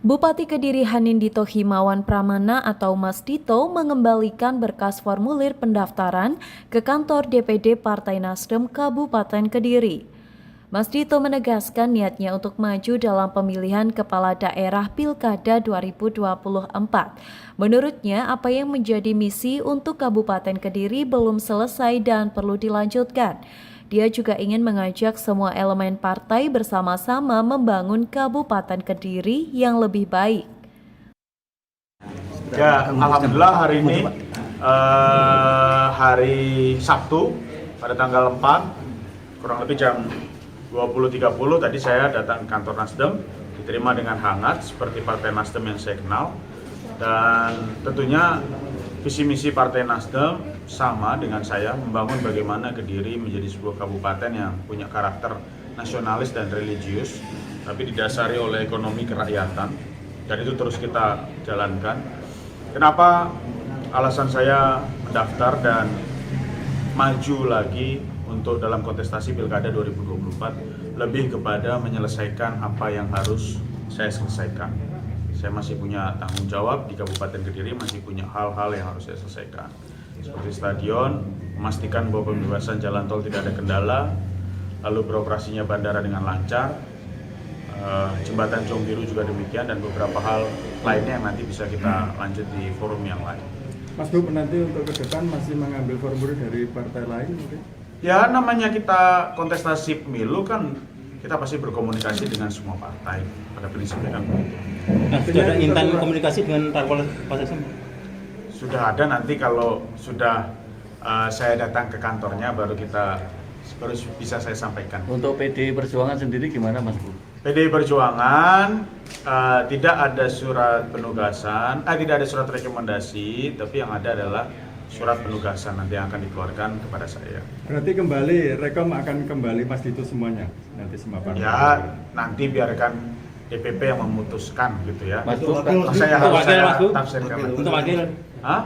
Bupati Kediri Hanindito Himawan Pramana atau Mas Dito mengembalikan berkas formulir pendaftaran ke kantor DPD Partai Nasdem Kabupaten Kediri. Mas Dito menegaskan niatnya untuk maju dalam pemilihan kepala daerah Pilkada 2024. Menurutnya, apa yang menjadi misi untuk Kabupaten Kediri belum selesai dan perlu dilanjutkan. Dia juga ingin mengajak semua elemen partai bersama-sama membangun Kabupaten Kediri yang lebih baik. Ya, alhamdulillah hari ini hari Sabtu pada tanggal 4 kurang lebih jam 20.30 tadi saya datang ke kantor Nasdem, diterima dengan hangat seperti Partai Nasdem yang saya kenal, dan tentunya visi misi Partai Nasdem sama dengan saya, membangun bagaimana Kediri menjadi sebuah kabupaten yang punya karakter nasionalis dan religius, tapi didasari oleh ekonomi kerakyatan, dan itu terus kita jalankan. Kenapa alasan saya mendaftar dan maju lagi untuk dalam kontestasi Pilkada 2024 lebih kepada menyelesaikan apa yang harus saya selesaikan. Saya masih punya tanggung jawab di Kabupaten Kediri, masih punya hal-hal yang harus saya selesaikan. Seperti stadion, memastikan bahwa pembebasan jalan tol tidak ada kendala, lalu beroperasinya bandara dengan lancar, jembatan Jombiru juga demikian, dan beberapa hal lainnya yang nanti bisa kita lanjut di forum yang lain. Mas Bob, nanti untuk ke depan masih mengambil formulir dari partai lain mungkin? Ya, namanya kita kontestasi pemilu kan kita pasti berkomunikasi dengan semua partai, pada prinsipnya kan begitu. Nah, sudah ada intan komunikasi dengan parpol Nasdem? Sudah ada, nanti kalau sudah saya datang ke kantornya baru bisa saya sampaikan. Untuk PDI Perjuangan sendiri gimana, Mas Bu? PDI Perjuangan tidak ada surat penugasan, tidak ada surat rekomendasi, tapi yang ada adalah surat penugasan nanti yang akan dikeluarkan kepada saya. Berarti kembali, Rekom akan kembali Mas Dito semuanya, nanti semua partai? Ya, nanti biarkan DPP yang memutuskan gitu ya. Mas Bu, Saya harus tafsirkan. Untuk wakil?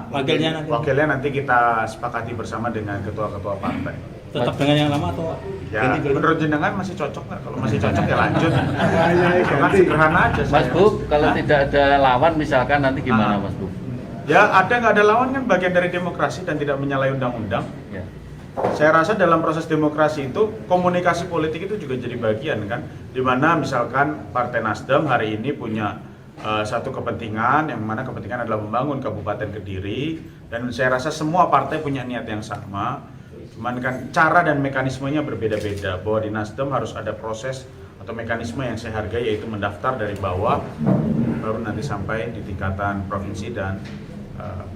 Wakilnya nanti? Wakilnya nanti kita sepakati bersama dengan ketua-ketua partai. Tetap dengan yang lama atau? Ya, menurut jenengan masih cocok nggak? Kalau masih cocok ya lanjut. Kan sederhana aja. Mas Bu, kalau tidak ada lawan misalkan nanti gimana, Mas Bu? Ya, ada nggak ada lawan kan bagian dari demokrasi dan tidak menyalahi undang-undang. Ya. Saya rasa dalam proses demokrasi itu komunikasi politik itu juga jadi bagian kan, dimana misalkan Partai Nasdem hari ini punya satu kepentingan, yang mana kepentingan adalah membangun Kabupaten Kediri, dan saya rasa semua partai punya niat yang sama, cuman kan cara dan mekanismenya berbeda-beda. Bahwa di Nasdem harus ada proses atau mekanisme yang saya hargai, yaitu mendaftar dari bawah baru nanti sampai di tingkatan provinsi dan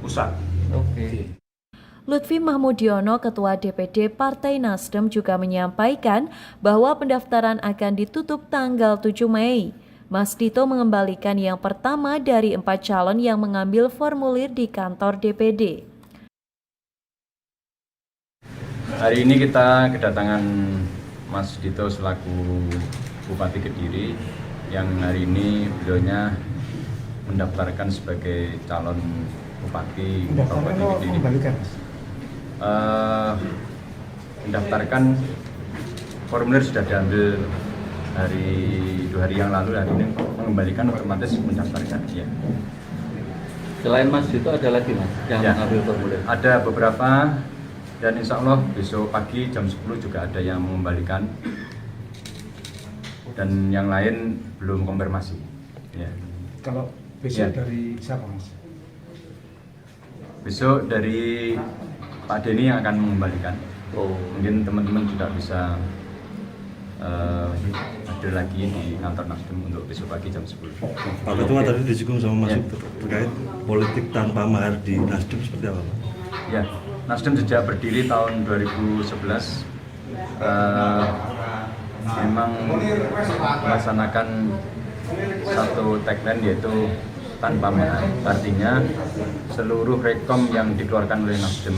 pusat. Oke. Lutfi Mahmudiono, Ketua DPD Partai Nasdem, juga menyampaikan bahwa pendaftaran akan ditutup tanggal 7 Mei. Mas Dito mengembalikan yang pertama dari 4 calon yang mengambil formulir di kantor DPD. Hari ini kita kedatangan Mas Dito selaku Bupati Kediri, yang hari ini beliaunya mendaftarkan sebagai calon Bupati Kabupaten Kediri. Mendaftarkan formulir sudah diambil hari 2 hari yang lalu, hari ini mengembalikan otomatis mendaftarkan. Ya. Selain Mas Dito ada lagi, Mas, yang Ya, mengambil formulir? ada beberapa, dan insya Allah besok pagi jam 10 juga ada yang mengembalikan, dan yang lain belum konfirmasi. Ya. Kalau besok Ya. dari siapa, Mas? Besok dari Pak Denny yang akan mengembalikan. Oh. Mungkin teman-teman juga bisa hadir lagi di kantor Nasdem untuk besok pagi jam 10. Pak Ketua, tadi disinggung sama Mas Ya. terkait politik tanpa mahar di Nasdem seperti apa, Pak? Ya, Nasdem sejak berdiri tahun 2011 memang melaksanakan satu tagline, yaitu tanpa mahar. Artinya seluruh rekom yang dikeluarkan oleh Nasdem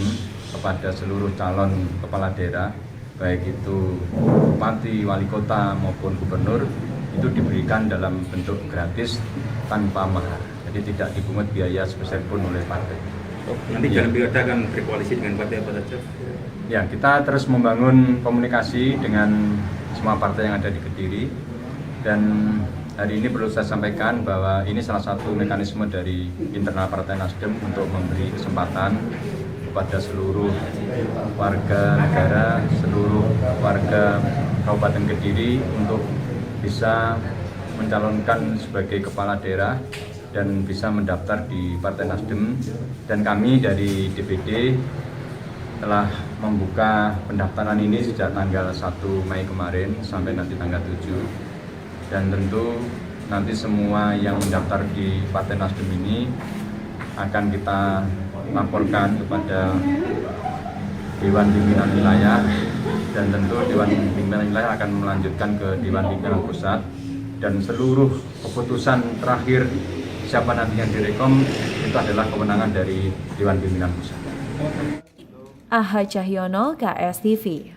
kepada seluruh calon kepala daerah, baik itu bupati, wali kota maupun gubernur, itu diberikan dalam bentuk gratis tanpa mahar. Jadi tidak dipungut biaya sebesar pun oleh partai. Nanti dalam pilkada akan berkoalisi dengan partai apa saja? Ya, kita terus membangun komunikasi dengan semua partai yang ada di Kediri, dan hari ini perlu saya sampaikan bahwa ini salah satu mekanisme dari internal Partai Nasdem untuk memberi kesempatan kepada seluruh warga negara, seluruh warga Kabupaten Kediri untuk bisa mencalonkan sebagai kepala daerah dan bisa mendaftar di Partai Nasdem. Dan kami dari DPD telah membuka pendaftaran ini sejak tanggal 1 Mei kemarin sampai nanti tanggal 7. Dan tentu nanti semua yang mendaftar di Partai Nasdem ini akan kita laporkan kepada Dewan Pimpinan Wilayah, dan tentu Dewan Pimpinan Wilayah akan melanjutkan ke Dewan Pimpinan Pusat, dan seluruh keputusan terakhir siapa nanti yang direkom itu adalah kewenangan dari Dewan Pimpinan Pusat. Aha Cahyono, KS TV.